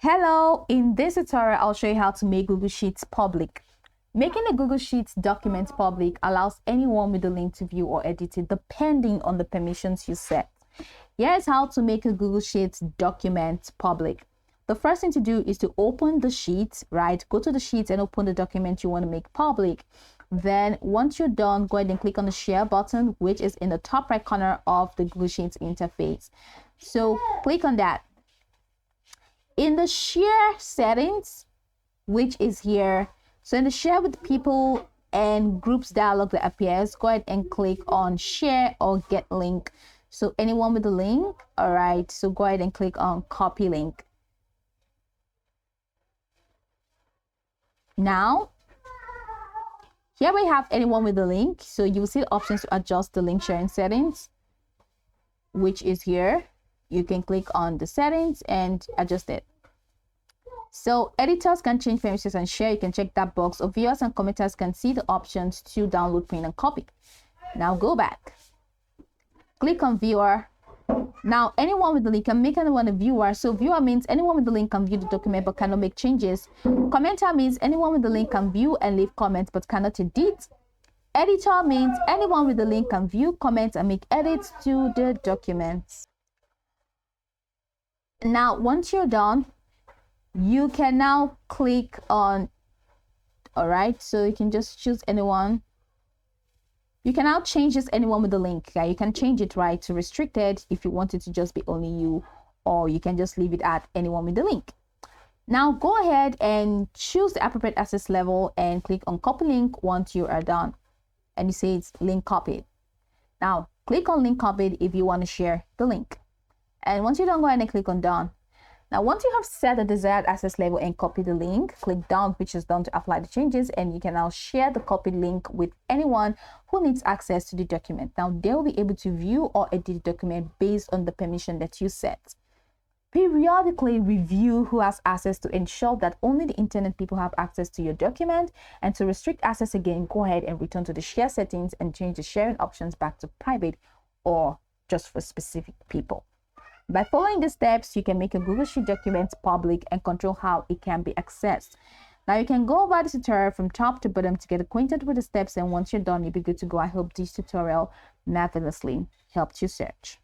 Hello, in this tutorial, I'll show you how to make Google Sheets public. Making a Google Sheets document public allows anyone with the link to view or edit it depending on the permissions you set. Here's how to make a Google Sheets document public. The first thing to do is to open the sheet, right? Go to the sheet and open the document you want to make public. Then once you're done, go ahead and click on the share button, which is in the top right corner of the Google Sheets interface. So click on that. In the share settings, which is here, so in the share with people and groups dialog that appears, go ahead and click on share or get link. So anyone with the link, all right, so go ahead and click on copy link. Now here we have anyone with the link, so you will see the options to adjust the link sharing settings, which is here. You can click on the settings and adjust it. So editors can change permissions and share. You can check that box. Or viewers and commenters can see the options to download, print, and copy. Now go back. Click on viewer. Now anyone with the link can make anyone a viewer. So viewer means anyone with the link can view the document but cannot make changes. Commenter means anyone with the link can view and leave comments but cannot edit. Editor means anyone with the link can view, comment, and make edits to the documents. Now once you're done, you can now click on, all right, so you can just choose anyone. You can now change this anyone with the link. Okay? You can change it, right, to restricted if you want it to just be only you, or you can just leave it at anyone with the link. Now go ahead and choose the appropriate access level and click on copy link once you are done. And you see it's link copied. Now click on link copied if you want to share the link. And once you're done, go ahead and click on done. Now, once you have set the desired access level and copy the link, click down, which is done to apply the changes, and you can now share the copied link with anyone who needs access to the document. Now, they'll be able to view or edit the document based on the permission that you set. Periodically review who has access to ensure that only the internet people have access to your document, and to restrict access again, go ahead and return to the share settings and change the sharing options back to private or just for specific people. By following the steps, you can make a Google Sheet document public and control how it can be accessed. Now you can go over the tutorial from top to bottom to get acquainted with the steps, and once you're done, you'll be good to go. I hope this tutorial marvelously helped you search.